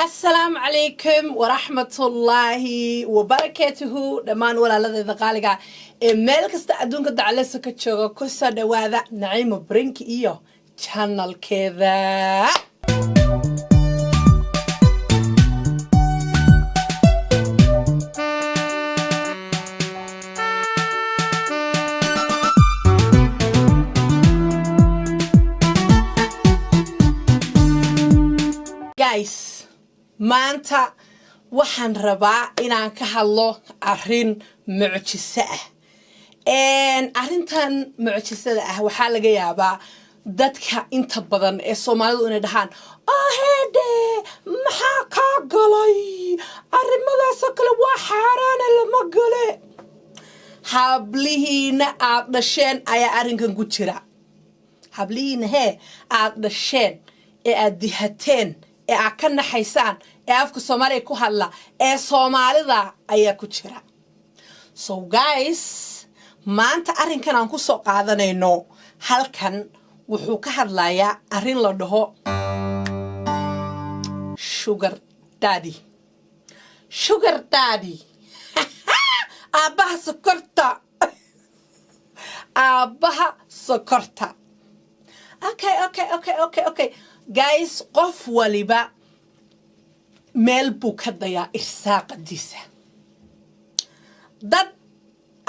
السلام عليكم ورحمة الله وبركاته دمان ولا لذي ذقالقا ميل كستا أدونك دعالي سكتشوغو كسا دواذا نعيم برينك إيو channel كذا guys maanta waxaan rabaa inaan ka hadlo arrin mucjiso ah arrintan mucjisada ah waxa laga yaabaa dadka inta badan ee Soomaalidu inay dhahaan heede maxaa ka galay arrimadaas kale waa xaraan lama gale hablihiina aad dhasheen ayaa arrinkan ku jira hablihiina aad dhasheen ee aad dihateen ee aad ka naxaysaan ee afka Soomaaliya ku hadla ee Soomaalida ayaa ku jira so guys maanta arrinkan aan ku soo qaadanayno halkan wuxuu ka hadlayaa arrin la dhaho sugar daddy aabaha sokorta okay guys qof waliba meel buu ka dayaa irsaaqadiisa dad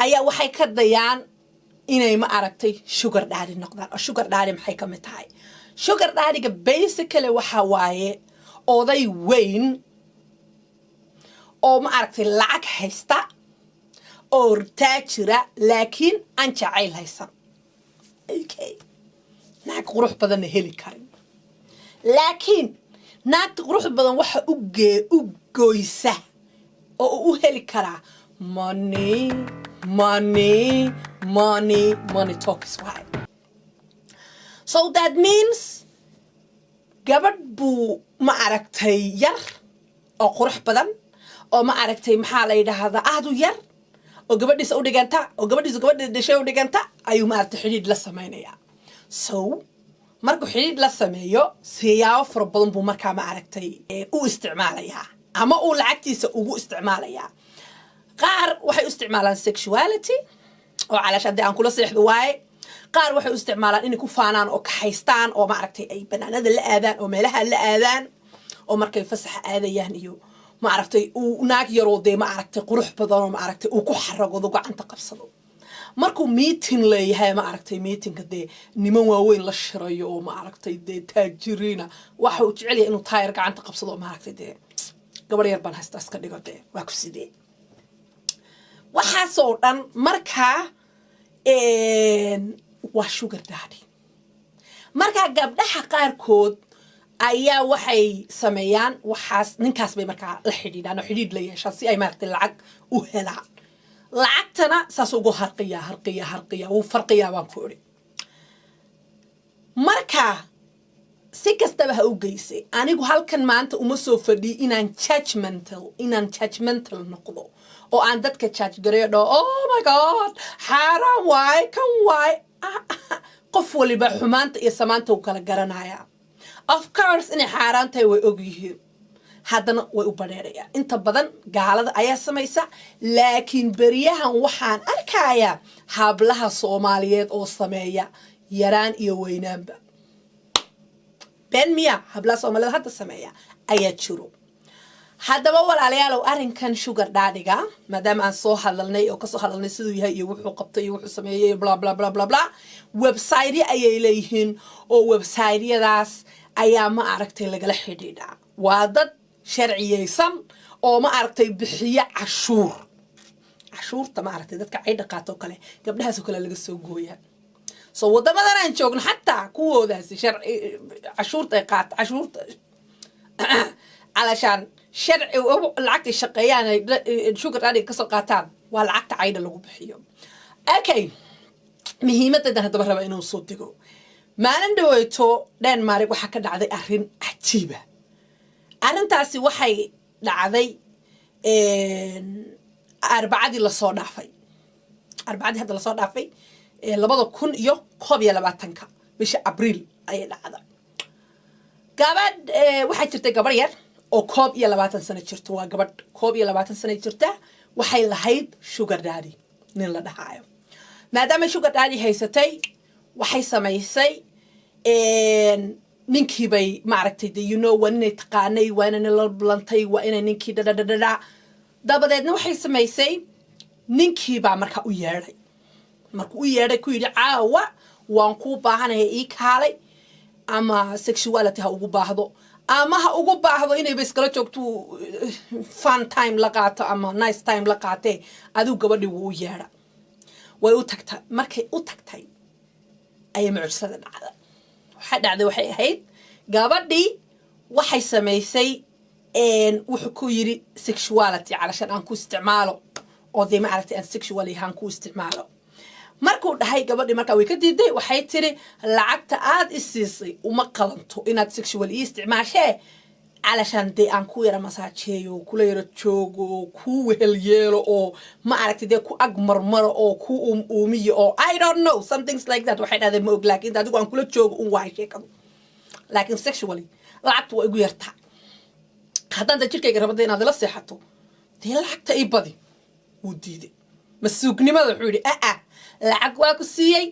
ayaa waxay ka dayaan inay ma aragtay sugar daddy noqdaan oo sugar daddy maxay ka mid tahay sugar daddy-ga basically waxa waaye oday weyn oo ma aragtay lacag haysta oo taajira laakiin aan jacayl haysan okay naag qurux badan heli karin laakiin naag qurux badan waxa u gooysa oo u heli kara money talks why so that means gabadh buu ma aragtay yar oo qurux badan oo ma aragtay maxaa la yiraahdaa aad u yar oo gabadhiisa u dhiganta oo gabadha dhashay u dhiganta ayuu ma aragtay xidhiidh la sameeynaya so markuu xidhiidh la sameeyo siyaabo fara badan buu markaa ma aragtay u isticmaalayaa ama uu lacagtiisa ugu isticmaalayaa qaar waxay u isticmaalaan sexuality oo calaashadii aan kula seexdo waaye qaar waxay u isticmaalaan inay ku faanaan oo ka haystaan oo ma aragtay ay banaanada la aadaan oo meelaha la aadaan oo markay fasax aadayaan iyo ma aragtay uu naag yaroodee ma aragtay qurux badan oo ma aragtay uu ku xaragoodo gacanta qabsado markuu meeting leeyahay ma aragtay meetingka de niman waaweyn la shirayo oo ma aragtay de taajiriina waxa uu jecel yahay inuu taayir gacanta qabsado ma aragtay de gabar yar baan haysta iska dhigo de waa ku sidee waxa soo dhan markaa waa sugar daddy markaa gabdhaha qaarkood ayaa waxay sameeyaan waxaas ninkaas bay markaa la xidhiidhaan oo xidhiidh la yeeshaan si ay ma aragtay lacag u helaan lacagtana saas ugu harqiya uu farqiyaa baan ku iri marka si kastaba ha u geysay anigu halkan maanta uma soo fadhiyo inaan judgmental noqdo oo aan dadka judge gareeyo oh my god xaraan waay kan waay qof waliba xumaanta iyo samaanta uu kala garanaya of course inay xaraan tahay way og yihiin haddana way u badheerayaan inta badan gaalada ayaa samaysa laakiin beriyahan waxaan arkayaa hablaha Soomaaliyeed oo sameeya yaraan iyo weynaanba ben miya hablaha Soomaaliyeed hadda sameeya ayaa jiro haddaba walaalayaal arrinkan sugar daddy-ga maadaama aan soo hadalnay oo ka soo hadalnay siduu yahay iyo wuxuu qabtay iyo wuxuu sameeyay bla bla bla bla bla website ayay leeyihiin oo website-yadaas ayaa ma aragtay lagala xidhiidhaa waa dad sharciyeysan oo ma aragtay bixiya cashuurta ma aragtay dadka ay dhaqaato kale gabdhahaas oo kale laga soo gooyaa so wadamadan aan joogno xataa kuwoodaasi sharci cashuurta ay qaat cashuurta alashan sharci lacagta shaqeeyaan sugar daddy ka soo qaataan waa lacagta ayda lagu bixiyo okay muhiimadda hadaba raba inuu soo digo maalin dhaweyto Denmark waxa ka dhacday arrin cajiib ah arrintaasi waxay dhacday arbacadii la soo dhaafay hadda la soo dhaafay 2021 bisha Abriil ay dhacday gabadh waxay jirtay gabar yar oo koob iyo 20 sano jirto waa gabadh koob iyo 20 sano jirta waxay lahayd sugar daddy nin la dhahayo maadaama sugar daddy haysatay waxay samaysay ninkii bay maaragtay you know waa inay taqaanay waa inay la blantay waa inay ninkii dhadhadhadha dabadeedna waxay samaysay ninkii baa markaa u yeedhay markuu u yeedhay ku yidhi caawa waan kuu baahanahay ii kaalay ama sexuality ha ugu baahdo ama ha ugu baahdo inay ba iskala joogto fun time la qaato ama nice time la qaatee adigu gabadhii wuu u yeedha way u tagtay markay u tagtay ayay mucjisada dhacday waxa dhacday waxay ahayd gabadhii waxay samaysay wuxuu ku yiri sexuality calashan aan ku isticmaalo oo de ma aragtay aan sexually han ku isticmaalo markuu dhahay gabadhii markaa way ka diiday waxay tiri lacagta aad isiisay uma qalanto inaad sexually isticmaashee calashan de aan ku yara masaajeeyo kula yara joogo ku wehel yeelo oo ma aragtay de ku ag marmaro oo ku uumiyo oo I don't know some things like that waxay dhahday ma og laakiin adigu aan kula joogo waay sheekadu laakiin sexually lacagtu way igu yartaa haddaan da jirkayga rabada inaad la seexato dee lacagta ii badi wuu diiday masuugnimada wuxuu yidhi lacag waa ku siiyey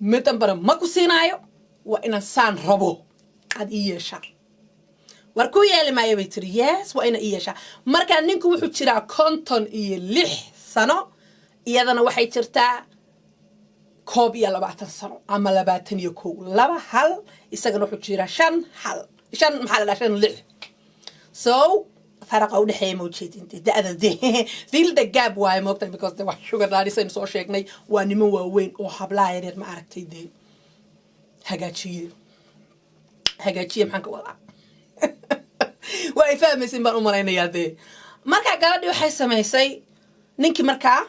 midan bara ma ku siinaayo waa inaan saan rabo aad ii yeeshaa war ku yeeli maayo bay tiri yes waa ina ii yeeshaa markaa ninku wuxuu jiraa 56 sano iyadana waxay jirtaa 21 sano ama 21 laba hal isagana wuxuu jiraa 5 hal 5 maxaa la dhahaa 5 so فرق أو نحيم وشيتين ده هذا ده ذيل ده جاب واي موقتين because ده واحد شو قدر يصير نسوي شيء ونمو وين أو حبلا يريد ما عرفت ده هجاتشي محنك والله وإفهم مسين بان أمرين يا ده مركا قاعد يحس ما يسي نينك مركا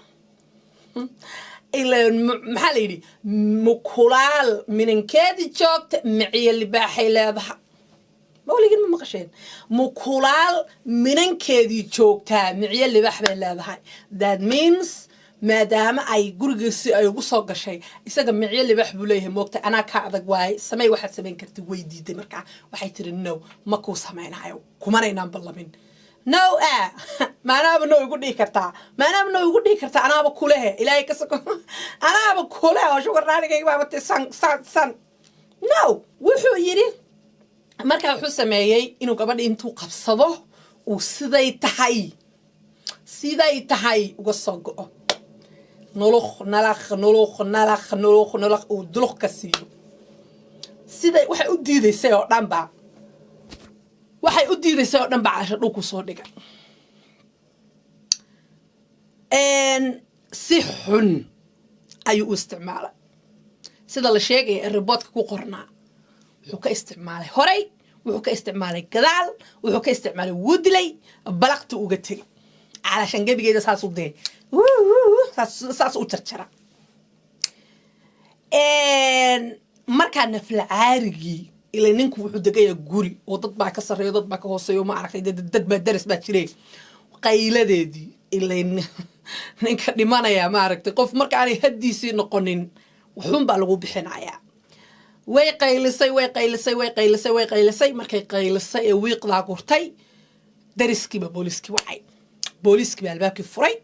إلى محلي مكولال من كذي شوكت معي اللي بحيله بح ما أقول لك ما مقشين مكولال من كذي جوكتا معي اللي بحبل هذا that means ما دام أي جرجس أي قصة شيء يصير معي اللي بحبله موقت أنا كعذق واي سمي واحد سمين كرت ويدي دمركع وحيتر النو ما كوس سمين هايو كمان ينام بالله من نو ما أنا بنو يقول لي كرتا ما أنا بنو يقول لي كرتا أنا بقوله إلهي كسك أنا بقوله وشو قراني كي ما بتي سان نو وشو يري markaa wuxuu sameeyay inuu gabadha intuu qabsado uu siday tahay uga soo go'o noloq uu duluq ka siiyo siday waxay u diidaysay oo dhan ba casho dhulku soo dhigay si xun ayuu u isticmaalay sida la sheegay ee reportka ku qornaa wuxuu ka isticmaalay horay wuxuu ka isticmaalay gadaal wuxuu ka isticmaalay woodley balaqtu uga tagay calashan gabigeeda saas u dee saas u jarjara markaa nafla caarigii ilaa ninku wuxuu degayaa guri oo dad baa ka sarreeyo dad baa ka hooseeyo ma aragtay dad baa daris baa jiray qayladeedii ilaa ninka dhimanaya ma aragtay qof marka aanay haddiisii noqonin wuxuun baa lagu bixinayaa way qaylisay markay qaylisay ee wiiqdaa gurtay dariskiiba booliskii wacay booliskii albaabkii furay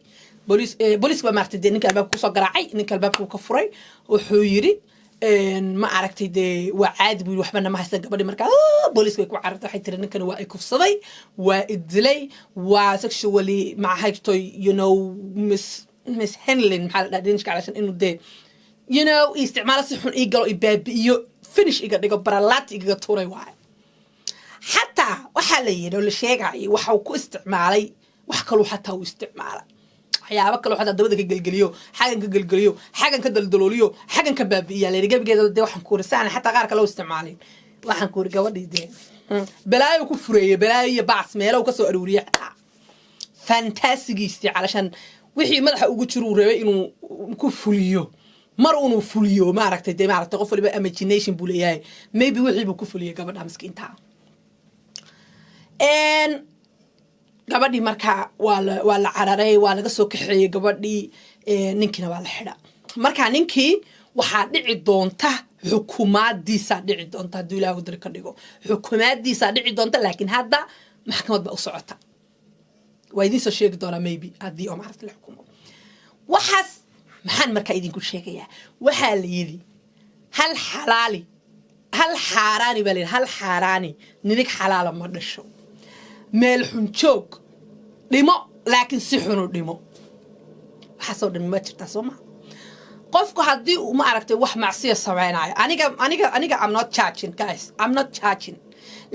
booliskii baa maartay ninka albaabka kusoo garaacay ninka albaabka ka furay wuxuu yiri ma aragtay dee waa caadi buu waxbana ma haysan gabadhi markaa booliskii ku carartay waxay tiri ninkan waa ay kufsaday waa idilay waa sexually ma haysto you know miss handling maxaa la dhahaa dinishka calashan inuu dee you know isticmaalo si xun ii galo ibaabi'iyo finish iga dhigo baralaati iga tuuray waay xataa waxaa la yidhi oo la sheegay waxa uu ku isticmaalay wax kaloo xataa uu isticmaalay waxyaabo kaloo xataa dabada ka gelgeliyo xagan ka daldalooliyo xagan ka baabi'iya la yidhi gabigeeda dee waxaan ku risaan xataa qaar kale u isticmaalay waxaan ku yidhi gabadhii dee balaayo ku fureeyay balaayo iyo baas meelo ka soo aruuriyay xataa fantaasigiisii calashan wixii madaxa ugu jiro uu rabay inuu ku fuliyo mar uu fuliyo ma aragtay de ma aragtay qof waliba imagination buu leeyahay maybe wixii buu ku fuliyay gabadha miskiinta gabadhii markaa waa la cararay waa laga soo kaxeeyay gabadhii ninkiina waa la xidha markaa ninkii waxaa dhici doonta xukuumaadiisa dhici doonta hadduu ilaahu diri ka dhigo xukuumaadiisa dhici doonta laakiin hadda maxkamad baa u socota waa idiin soo sheegi doonaa maybe haddii oo maaragtay la xukumo waxaas maxaan markaa idinku sheegayaa waxaa la yidhi hal xaaraani baa la yidhi hal xaaraani ninig xalaala ma dhasho meel xun joog dhimo laakiin si xunu dhimo waxaasoo dhan ma jirtaa soo maa qofku haddii uu ma aragtay wax macsiya samaynayo aniga I'm not judging guys I'm not judging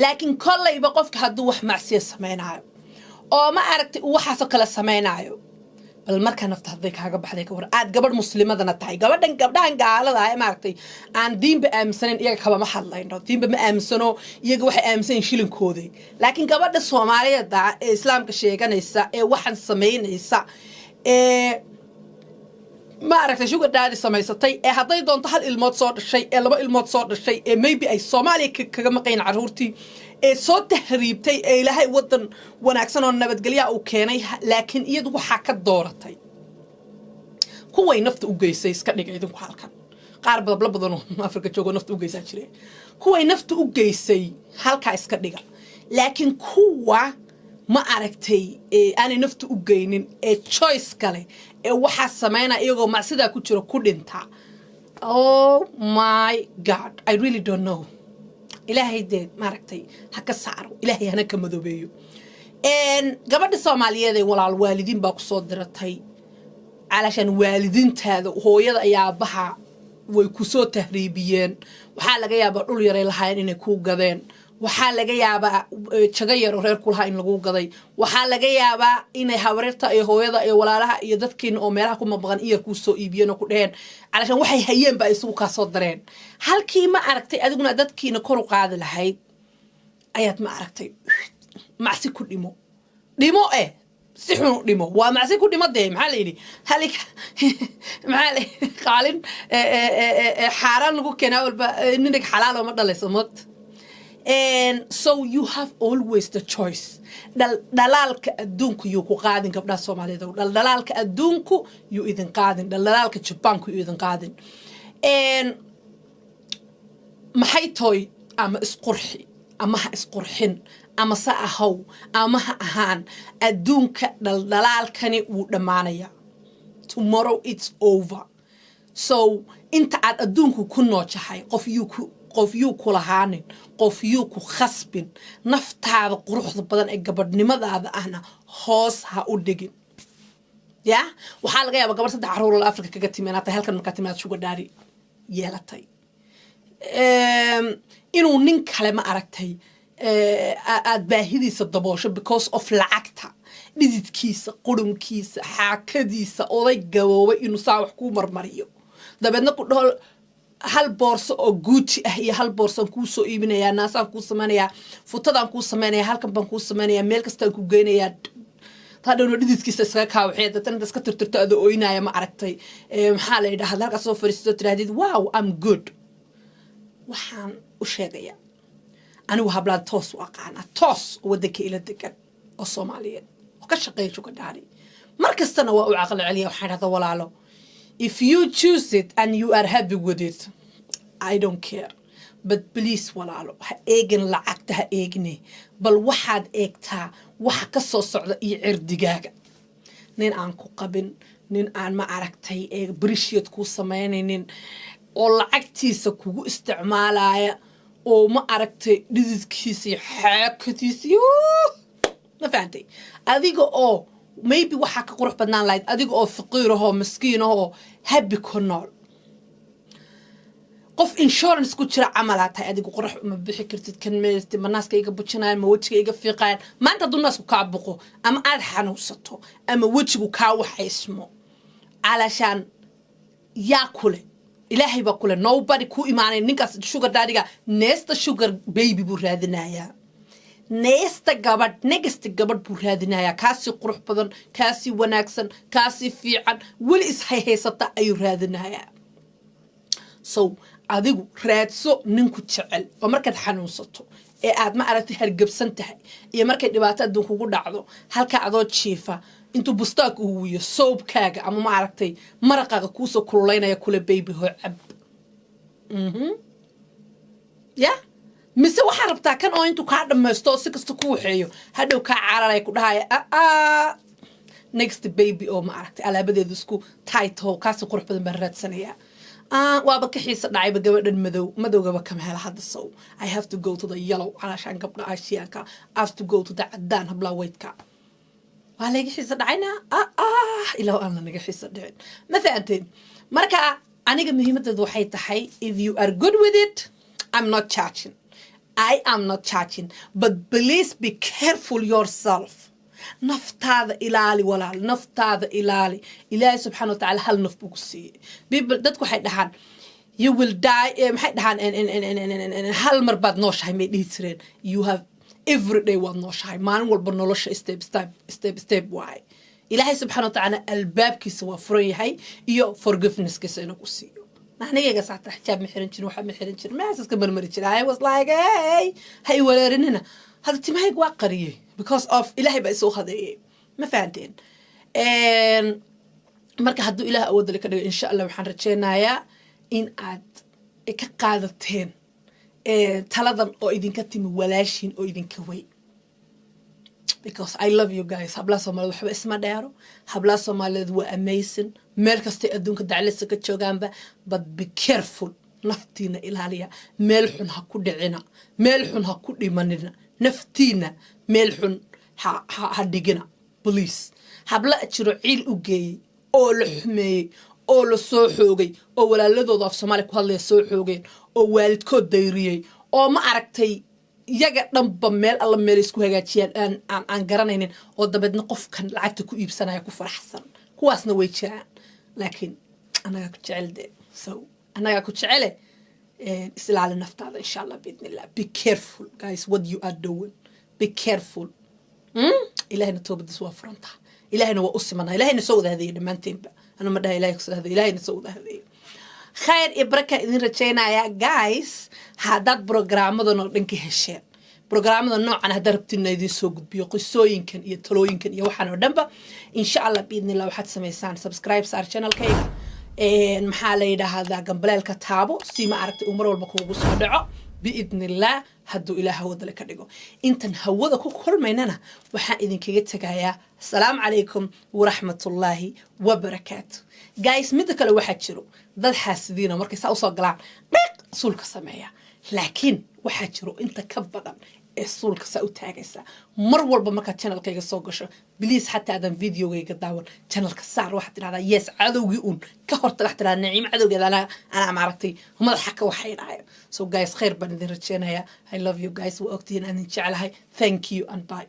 laakiin kollayba qofka hadduu wax macsiya samaynayo oo ma aragtay uu waxaasoo kale samaynayo bal markaa nafta hadday kaaga baxday ka war aad gabadh muslimadana tahay gabdhahan gaalada ah ma aragtay aan diinba aaminsanin iyaga kaba ma hadlayno diinba ma aaminsano iyaga waxay aaminsan shilinkooda laakiin gabadha Soomaaliyeed ee islaamka sheeganaysa ee waxan sameynaysa ma aragtay sugar daddy samaysatay ee hadday doonto hal ilmood soo dhashay ee laba ilmood soo dhashay ee maybe ay Soomaaliya kaga maqayn caruurtii ee soo tahriibtay ee ilaahay wadan wanaagsan oo nabadgelyo uu keenay laakiin iyadu waxa ka dooratay kuway nafta u geysay iska dhigay idinku halkan qaar badan oo Afrika joogo nafta u geysan jiray kuway nafta u geysay halka iska dhiga laakiin kuwa ma aragtay aanay nafta u geynin ee choice kale ee waxa sameynaa iyagoo macsida ku jiro ku dhinta oh my god I really don't know ilaahay de maaragtay ha ka saaro ilaahay hana ka madoobeeyo gabadha Soomaaliyeed ee walaal waalidiin baa ku soo diratay علشان والدين هذا هو يدا يابها ويكسو تهريبيين وحال جايبه دول يري لهاين إنه كوب جذين وحال جايبه تغير غير كلها إن لجو جذي وحال جايبه إنه هورتا هو يدا ولا لها يدتكين أو مراكم مبغن يكسو يبينه كلهن علشان وحي هيين بيسوق صدرين هل كي ما عرفتي أدقنا دتكين كرو قاعد لهاي آيات ما عرفتي معسي كل ديمو سحنو ديمو ومعسي كل ده محلي هلك محلي قالين حرام نقول كنا إنك حلال وما ضل يسمط and so you have always the choice دلالك الدونك يوكو قادن قبل الصومالي دو دلالك الدونك يو إذن قادن دلالك الجبانك يو إذن قادن and محيطوي أما اسقرحي أما اسقرحين أما سأهو أما أهان الدونك دلالكني ودمانيا tomorrow it's over so انت عاد الدونك كنو جحي qof yu kula haanin qof yu ku khasbin naftaada quruxda badan ee gabadhnimadaada ahna hoos ha u dhigin ya waxa laga yaabaa gabar saddex caruur oo Afrika kaga timaanatay halkan marka timaad sugar daddy yeelatay inuu nin kale ma aragtay aad baahidiisa daboosho because of lacagta dhididkiisa qurunkiisa xaakadiisa oday gaboobay inuu saa wax ku marmariyo dabeedna ku dhol hal boorso oo Gucci ah iyo hal boorso ku soo iibinaya naasaan ku sameynaya futadaan ku sameynaya halkan baan ku sameynaya meel kasta ku geynaya taadano dhididkiisa iska kaawaxay dadna iska tirtirto aad ooynaya ma aragtay maxaa la yiraahdaa halka soo fariisto tiraadid wow I'm good waxaan u sheegaya anigu hablaan toos u aqaana toos wadanka ila degan oo Soomaaliyeed oo ka shaqeeyo sugar daddy markastana waa u aqal celiya waxaan radaa walaalo if you choose it and you are happy with it, I don't care. But please, walaalo, ha eegin lacagta ha eegne. Bal waxaad eegtaa waxa ka soo socda iyo cirdigaaga. Nin aan ku qabin, nin aan ma aragtay appreciate ku sameynaynin oo lacagtiisa kugu isticmaalaya oo ma aragtay dhididkiisa xaakadiisa. Ma fahantay? Adiga oo maybe waxa ka qurux badnaan lahayd adiga oo faqiir ah oo miskiin ah oo happy ku nool qof insurance ku jira camalaatay adiga qurux ma bixi kartid kan meelti manaaska iga bujinayaan ma wajiga iga fiiqayaan maanta dunaasku ka buqo ama aad xanuunsato ama wajigu ka waxaysmo alashan yaa kule ilaahay ba kule nobody ku iimaanay ninkaas sugar daddy-ga neesta sugar baby buu raadinayaa neesta gabadh negasta gabadh buu raadinayaa kaasi qurux badan kaasi wanaagsan kaasi fiican wali is haysata ayuu raadinayaa so adigu raadso ninku jecel oo markaad xanuunsato ee aad ma aragtay hargabsan tahay iyo markay dhibaato adduun kugu dhacdo halka adoo jiifa intuu bustaak uu wiyo soobkaaga ama ma aragtay maraqaaga ku soo kululeynaya kula baby hoo cab yeah mise waxaa rabtaa kan oo intuu kaa dhammaysto si kasta ku waxeeyo hadhow kaa cararay ku dhahaya next baby oo ma aragtay alaabadeedu isku tight oo kaasi qurux badan baan raadsanayaa waaba ka xiisa dhacayba gabadhan madowgaba kama hela hadda so I have to go to the yellow calashaan gabdha aashiyaanka I have to go to the caddaan hablaa weydka waa laga xiisa dhacayna ilaa aan naga xiisa dhicin ma fahanteen marka aniga muhiimadeedu waxay tahay if you are good with it I'm not charging I am not charging but please be careful yourself naftaada ilaali walaal naftaada ilaali ilaahay subxaana wa tacaala hal naf buu ku siiyey dadku waxay dhahaan you will die maxay dhahaan hal mar baad nooshahay may dhihi jireen you have every day waad nooshahay maalin walba nolosha step waaye ilaahay subxaana wa tacaala albaabkiisa waa furan yahay iyo forgivenesskiisa inuu ku siiyo anigayga saata xijaab ma xiran jirin waxa ma xiran jirin maasaska marmari jiray I was like hey hay walaarinina hada timahayga waa qariyay because of ilaahay baa isoo hadeeyay ma fahanteen marka hadduu ilaahay awood le ka dhigo insha Allah waxaan rajeynayaa in aad ka qaadateen taladan oo idinka timi walaashin oo idinka way because I love you guys habla Soomaaliyeed waxba isma dheero habla Soomaaliyeed waa amazing meel kasta adduunka daclisa ka joogaanba but be careful naftiina ilaaliya meel xun ha ku dhicina meel xun ha ku dhimanina naftiina meel xun ha dhigina please habla jiro ciil u geeyay oo la xumeeyay oo la soo xoogay oo walaaladooda af Soomaali ku hadlaya soo xoogeen oo waalidkood dayriyay oo ma aragtay iyaga dhanba meel alla meel isku hagaajiyaan aan garanaynin oo dabeedna qofkan lacagta ku iibsanaya ku faraxsan kuwaasna way jiraan laakiin anaga ku jecel so anaga ku jecel islaali naftaada insha Allah biidnillah be careful guys what you are doing be careful ilaahayna toobadiis waa furanta ilaahayna waa u simanaa ilaahayna soo wada hadeeyay dhamaanteedba ana ma dhahay ilaahay soo hadeeyay ilaahayna soo wada hadeeyay khayr iyo baraka idin rajaynaya guys haddaad programmadan oo dhan ka hesheen programmada noocan haddaad rabtiin idin soo gudbiyo qisooyinkan iyo talooyinkan iyo waxaan oo dhanba insha Allah biidnillah waxaad samaysaan subscribe saar channelkayga maxaa la yidhaahdaa gambaleelka taabo si ma aragtay mar walba kuugu soo dhaco biidnillah hadduu ilaaha wadale ka dhigo intan hawada ku kulmaynana waxaan idinkaga tegayaa asalaamu calaykum waraxmatullaahi wabarakaatu guys midda kale waxaa jiro dad xaasidiina markay saa usoo galaan dhiq suulka sameeya laakiin waxaa jiro inta ka badan ee suulka saa u taagaysa mar walba markaad channelkayga soo gasho please xataa aadan videogayga daawan channelka saar waxaad tidhahdaa yes cadowgii uun ka hortaga waxaad tidhahdaa naciim cadowgeeda anaa maaragtay madaxa ka waxay dhahayo so guys khayr baan idin rajeynayaa I love you guys waa ogtihiin aan idin jeclahay thank you and bye